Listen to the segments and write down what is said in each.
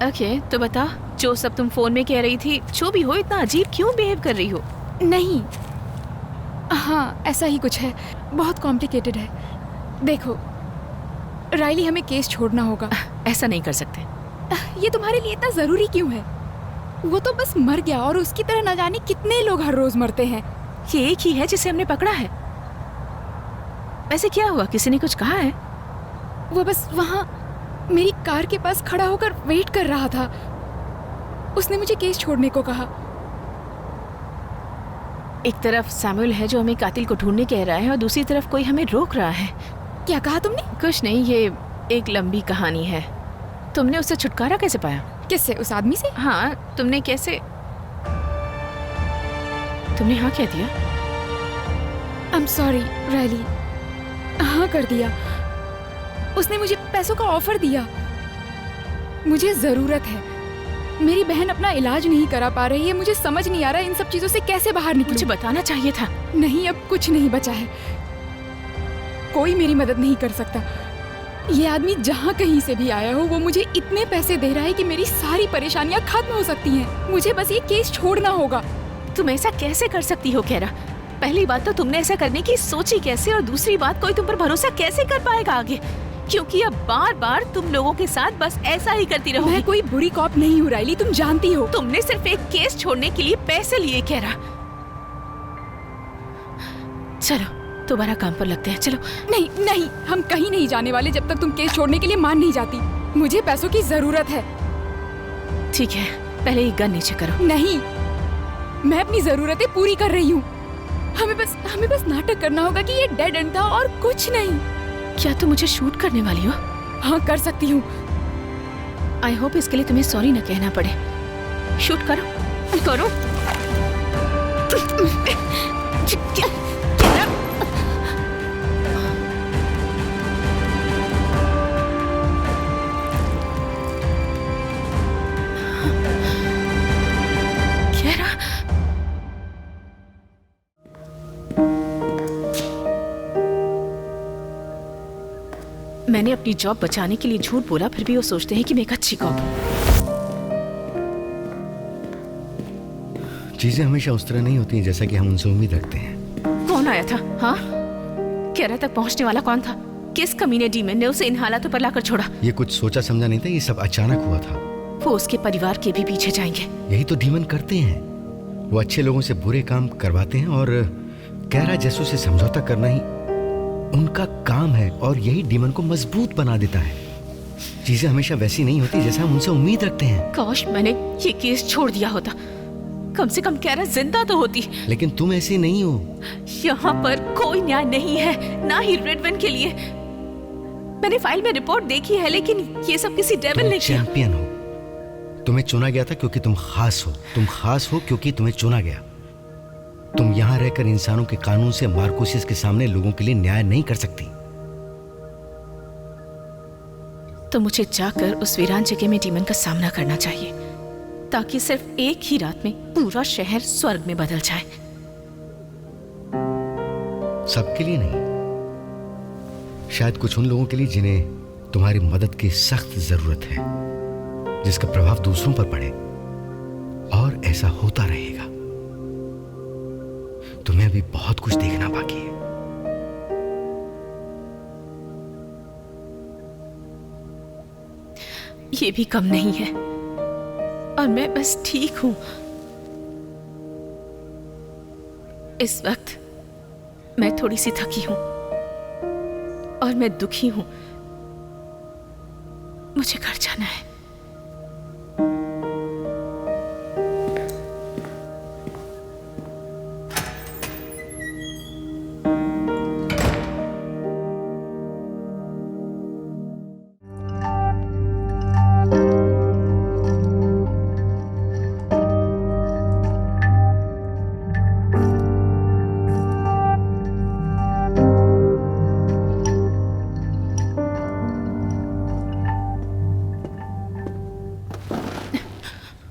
Okay, तो बता, जो सब तुम फोन में कह रही थी, जो भी हो, इतना अजीब क्यों बिहेव कर रही हो? नहीं, हाँ ऐसा ही कुछ है, बहुत कॉम्प्लिकेटेड है। देखो राइली, हमें केस छोड़ना होगा। ऐसा नहीं कर सकते। ये तुम्हारे लिए इतना ज़रूरी क्यों है? वो तो बस मर गया और उसकी तरह न जाने कितने लोग हर रोज मरते हैं। ये एक ही है जिसे हमने पकड़ा है। वैसे क्या हुआ, किसी ने कुछ कहा है? वो बस वहाँ मेरी कार के पास खड़ा होकर वेट कर रहा था। उसने मुझे केस छोड़ने को कहा। एक तरफ सैमुअल है जो हमें कातिल को ढूंढने कह रहा है और दूसरी तरफ कोई हमें रोक रहा है। क्या कहा तुमने? कुछ नहीं, ये एक लंबी कहानी है। तुमने उससे छुटकारा कैसे पाया? किससे? उस आदमी से? हाँ, तुमने कैसे? तुमने हाँ कह दिया? I'm sorry, Riley. हाँ कर दिया। उसने मुझे पैसों का ऑफर दिया। मुझे जरूरत है। मेरी बहन अपना इलाज नहीं करा पा रही है। मुझे समझ नहीं आ रहा इन सब चीजों से कैसे बाहर निकलूं। मुझे बताना चाहिए था। नहीं, अब कुछ नहीं बचा है। कोई मेरी मदद नहीं कर सकता। ये आदमी जहाँ कहीं से भी आया हो, वो मुझे इतने पैसे दे रहा है कि मेरी सारी परेशानियाँ खत्म हो सकती हैं। मुझे बस ये केस छोड़ना होगा। तुम ऐसा कैसे कर सकती हो कैरा? पहली बात तो तुमने ऐसा करने की सोची कैसे, और दूसरी बात कोई तुम पर भरोसा कैसे कर पाएगा आगे? क्योंकि अब बार बार तुम लोगों के साथ बस ऐसा ही करती रहोगी। मैं कोई बुरी कॉप नहीं हूँ राइली, तुम जानती हो। तुमने सिर्फ एक केस छोड़ने के लिए पैसे लिए कैरा। चलो दोबारा काम पर लगते हैं, चलो। नहीं नहीं, हम कहीं नहीं जाने वाले जब तक तुम केस छोड़ने के लिए मान नहीं जाती। मुझे पैसों की जरूरत है। ठीक है, पहले ये गन नीचे करो। नहीं, मैं अपनी जरूरतें पूरी कर रही हूँ। हमें बस नाटक करना होगा कि ये डेड एंड था और कुछ नहीं। क्या तुम मुझे शूट करने वाली हो? हाँ कर सकती हूँ। आई होप इसके लिए तुम्हें सॉरी न कहना पड़े। शूट करो करो। मैंने अपनी जॉब बचाने के लिए झूठ बोला, फिर भी वो सोचते हैं कि मैं एक अच्छी कॉप हूँ। चीजें हमेशा उस तरह नहीं होती हैं जैसा कि हम उनसे उम्मीद रखते हैं। कौन आया था? हाँ, कैरा तक पहुँचने वाला कौन था? किस कमीने डीमन ने उसे इन हालातों पर लाकर छोड़ा? ये कुछ सोचा समझा नहीं था, ये सब अचानक हुआ था। वो उसके परिवार के भी पीछे जाएंगे। यही तो डीमन करते हैं। वो अच्छे लोगों से बुरे काम करवाते हैं और कैरा जैसों से समझौता करना ही उनका काम है, और यही डीमन को मजबूत बना देता है। चीजें हमेशा वैसी नहीं होती जैसा हम उनसे उम्मीद रखते हैं। काश मैंने ये केस छोड़ दिया होता, कम से कम कैरा जिंदा तो होती। लेकिन तुम ऐसी नहीं हो। यहाँ पर कोई न्याय नहीं है, ना ही रेडवन के लिए। मैंने फाइल में रिपोर्ट देखी है, लेकिन ये सब किसी डेविल ने किया। चैंपियन हो, तुम्हें चुना गया था क्योंकि तुम खास हो। तुम खास हो क्योंकि तुम्हें चुना गया। तुम यहाँ रहकर इंसानों के कानून से मार्कोसिस के सामने लोगों के लिए न्याय नहीं कर सकती। तो मुझे जाकर उस वीरान जगह में डीमन का सामना करना चाहिए, ताकि सिर्फ एक ही रात में पूरा शहर स्वर्ग में बदल जाए। सबके लिए नहीं, शायद कुछ उन लोगों के लिए जिन्हें तुम्हारी मदद की सख्त जरूरत है, जिसका प्रभाव दूसरों पर पड़े। और ऐसा होता रहेगा। तुम्हें अभी बहुत कुछ देखना बाकी है। ये भी कम नहीं है, और मैं बस ठीक हूं। इस वक्त मैं थोड़ी सी थकी हूं और मैं दुखी हूं। मुझे घर जाना है।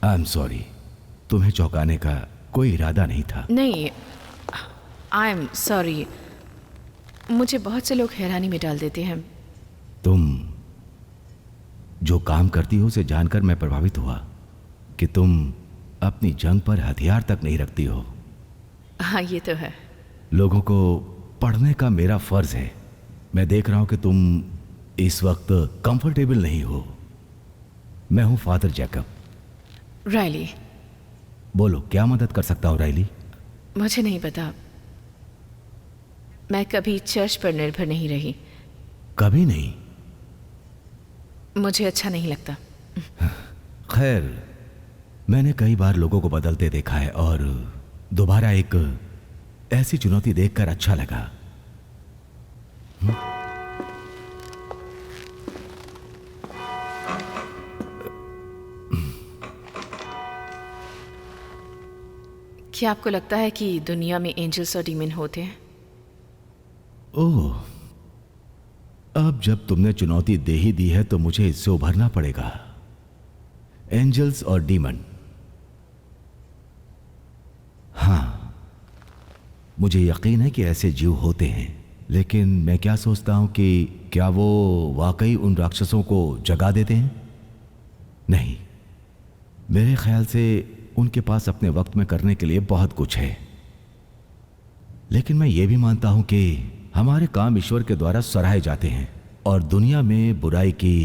आई एम सॉरी, तुम्हें चौंकाने का कोई इरादा नहीं था। नहीं, आई एम सॉरी। मुझे बहुत से लोग हैरानी में डाल देते हैं। जो काम करती हो उसे जानकर मैं प्रभावित हुआ कि तुम अपनी जंग पर हथियार तक नहीं रखती हो। हाँ, ये तो है। लोगों को पढ़ने का मेरा फर्ज है। मैं देख रहा हूं कि तुम इस वक्त कंफर्टेबल नहीं हो। मैं हूं फादर जैकब। रायली। बोलो, क्या मदद कर सकता हूं रायली? मुझे नहीं पता, मैं कभी चर्च पर निर्भर नहीं रही। कभी नहीं? मुझे अच्छा नहीं लगता। खैर, मैंने कई बार लोगों को बदलते देखा है और दोबारा एक ऐसी चुनौती देखकर अच्छा लगा। क्या आपको लगता है कि दुनिया में एंजल्स और डीमन होते हैं? ओह, अब जब तुमने चुनौती दे ही दी है तो मुझे इससे उभरना पड़ेगा। एंजल्स और डीमन, हाँ, मुझे यकीन है कि ऐसे जीव होते हैं, लेकिन मैं क्या सोचता हूं कि क्या वो वाकई उन राक्षसों को जगा देते हैं? नहीं, मेरे ख्याल से उनके पास अपने वक्त में करने के लिए बहुत कुछ है। लेकिन मैं ये भी मानता हूं कि हमारे काम ईश्वर के द्वारा सराहे जाते हैं और दुनिया में बुराई की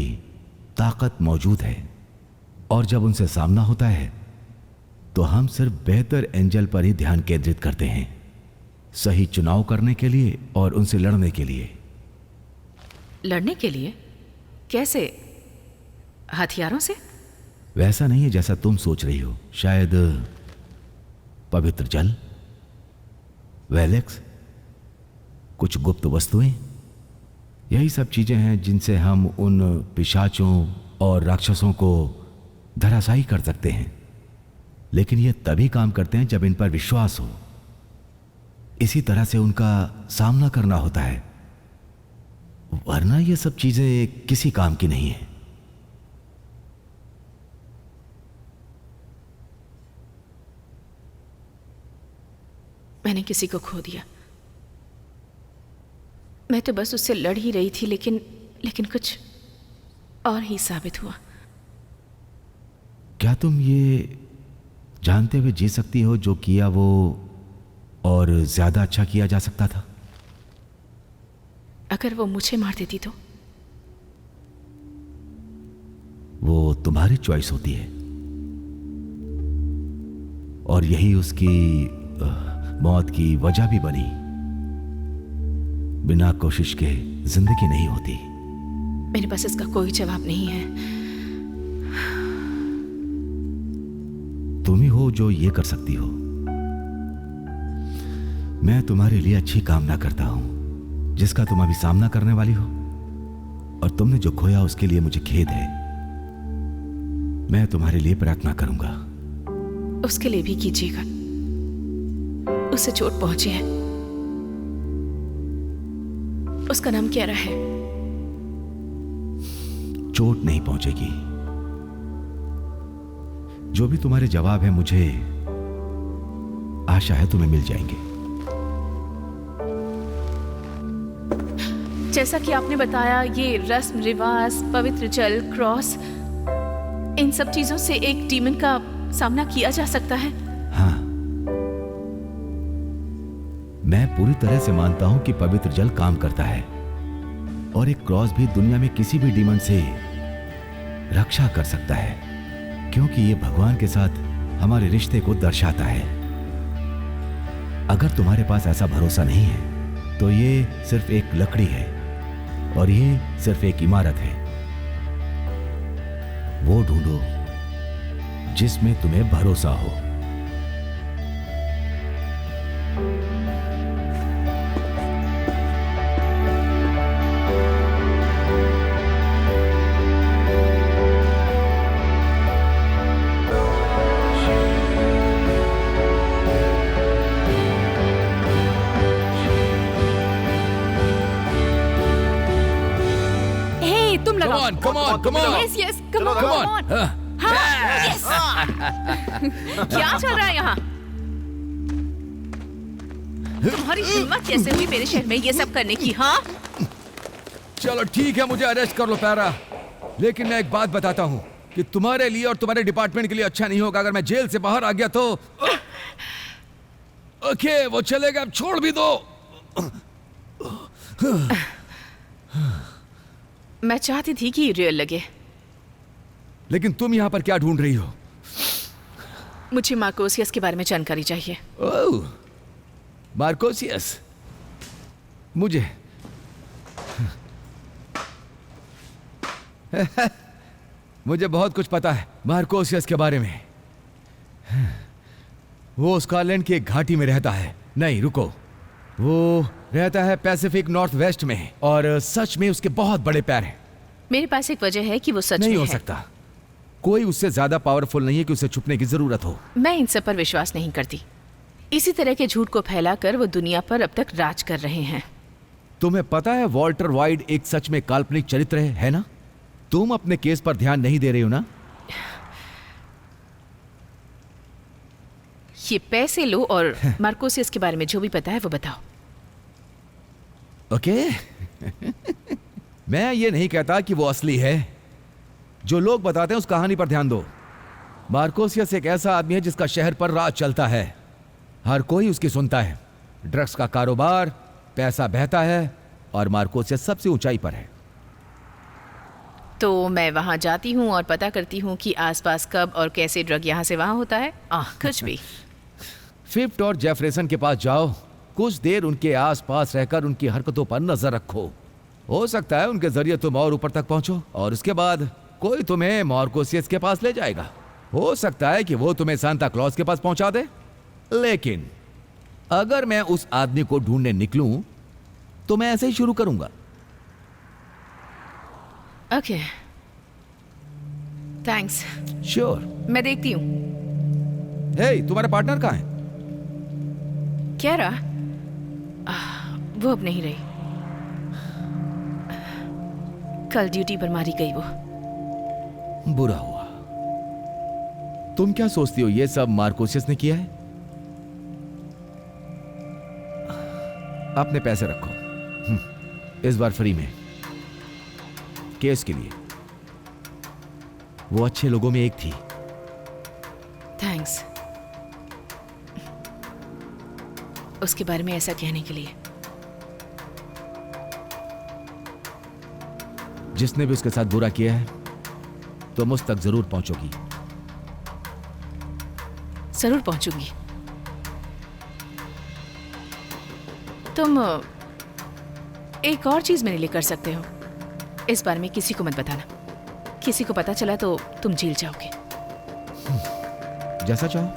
ताकत मौजूद है, और जब उनसे सामना होता है तो हम सिर्फ बेहतर एंजल पर ही ध्यान केंद्रित करते हैं, सही चुनाव करने के लिए और उनसे लड़ने के लिए। लड़ने के लिए? कैसे? हथियारों से? वैसा नहीं है जैसा तुम सोच रही हो। शायद पवित्र जल, वेलेक्स, कुछ गुप्त वस्तुएं, यही सब चीजें हैं जिनसे हम उन पिशाचों और राक्षसों को धराशायी कर सकते हैं। लेकिन ये तभी काम करते हैं जब इन पर विश्वास हो। इसी तरह से उनका सामना करना होता है, वरना ये सब चीजें किसी काम की नहीं है। मैंने किसी को खो दिया। मैं तो बस उससे लड़ ही रही थी, लेकिन कुछ और ही साबित हुआ। क्या तुम ये जानते हुए जी सकती हो जो किया वो और ज्यादा अच्छा किया जा सकता था? अगर वो मुझे मार देती तो? वो तुम्हारी चॉइस होती है, और यही उसकी मौत की वजह भी बनी। बिना कोशिश के जिंदगी नहीं होती। मेरे पास इसका कोई जवाब नहीं है। तुम ही हो जो ये कर सकती हो। मैं तुम्हारे लिए अच्छी कामना करता हूं जिसका तुम अभी सामना करने वाली हो, और तुमने जो खोया उसके लिए मुझे खेद है। मैं तुम्हारे लिए प्रार्थना करूंगा। उसके लिए भी कीजिएगा। उसे चोट पहुंची है। उसका नाम क्या रहा है? चोट नहीं पहुंचेगी। जो भी तुम्हारे जवाब है मुझे आशा है तुम्हें मिल जाएंगे। जैसा कि आपने बताया, ये रस्म रिवाज, पवित्र जल, क्रॉस, इन सब चीजों से एक डीमन का सामना किया जा सकता है। हाँ, मैं पूरी तरह से मानता हूं कि पवित्र जल काम करता है, और एक क्रॉस भी दुनिया में किसी भी डीमन से रक्षा कर सकता है, क्योंकि ये भगवान के साथ हमारे रिश्ते को दर्शाता है। अगर तुम्हारे पास ऐसा भरोसा नहीं है तो ये सिर्फ एक लकड़ी है और ये सिर्फ एक इमारत है। वो ढूंढो जिसमें तुम्हें भरोसा हो। Come on. Yes, come on. Yes. क्या चल रहा है यहाँ? तुम्हारी हिम्मत कैसे हुई मेरे शहर में ये सब करने की? हाँ, चलो ठीक है, मुझे अरेस्ट कर लो पैरा। लेकिन मैं एक बात बताता हूं कि तुम्हारे लिए और तुम्हारे डिपार्टमेंट के लिए अच्छा नहीं होगा अगर मैं जेल से बाहर आ गया तो। ओके, वो चलेगा, अब छोड़ भी दो। मैं चाहती थी कि रियल लगे। लेकिन तुम यहां पर क्या ढूंढ रही हो? मुझे मार्कोसियस के बारे में जानकारी चाहिए। ओह, मार्कोसियस। मुझे बहुत कुछ पता है मार्कोसियस के बारे में। वो स्कॉटलैंड की एक घाटी में रहता है। नहीं, रुको, वो रहता है पैसिफिक नॉर्थ वेस्ट में, और सच में उसके बहुत बड़े पैर हैं। मेरे पास एक वजह है कि वो सच नहीं में हो है। सकता। कोई उससे ज्यादा पावरफुल नहीं है कि उसे छुपने की जरूरत हो। मैं इन सब पर विश्वास नहीं करती। इसी तरह के झूठ को फैलाकर वो दुनिया पर अब तक राज कर रहे हैं। तुम्हें पता है वॉल्टर वाइड एक सच में काल्पनिक चरित्र है ना? तुम अपने केस पर ध्यान नहीं दे रही हो ना? ये पैसे लो और मार्कोसियस के बारे में जो भी पता है वो बताओ। ओके। मैं ये नहीं कहता कि वो असली है। जो लोग बताते हैं उस कहानी पर ध्यान दो। मार्कोसियस एक ऐसा आदमी है जिसका शहर पर राज चलता है। हर कोई उसकी सुनता है। ड्रग्स का कारोबार, पैसा बहता है, और मार्कोसियस सबसे ऊंचाई पर है। तो मैं वहां जाती हूँ और पता करती हूँ कि आसपास कब और कैसे ड्रग यहाँ से वहां होता है। कुछ भी। फिफ्थ और जेफरसन के पास जाओ, कुछ देर उनके आसपास रहकर उनकी हरकतों पर नजर रखो। हो सकता है उनके जरिए तुम और ऊपर तक पहुंचो, और उसके बाद कोई तुम्हें मार्कोसियस के पास ले जाएगा। हो सकता है कि वो तुम्हें सांता क्लॉज के पास पहुंचा दे। लेकिन अगर मैं उस आदमी को ढूंढने निकलूं तो मैं ऐसे ही शुरू करूंगा। Okay, thanks. श्योर। मैं देखती हूँ। हे, तुम्हारा पार्टनर कहाँ है? क्या रहा? वो अब नहीं रही। कल ड्यूटी पर मारी गई वो। बुरा हुआ। तुम क्या सोचती हो ये सब मार्कोसियस ने किया है? अपने पैसे रखो, इस बार फ्री में, केस के लिए। वो अच्छे लोगों में एक थी। थैंक्स उसके बारे में ऐसा कहने के लिए। जिसने भी उसके साथ बुरा किया है तुम उस तक जरूर पहुंचोगी। जरूर पहुंचूंगी। तुम एक और चीज मेरे लिए कर सकते हो। इस बारे में किसी को मत बताना। किसी को पता चला तो तुम जेल जाओगे। जैसा चाहो।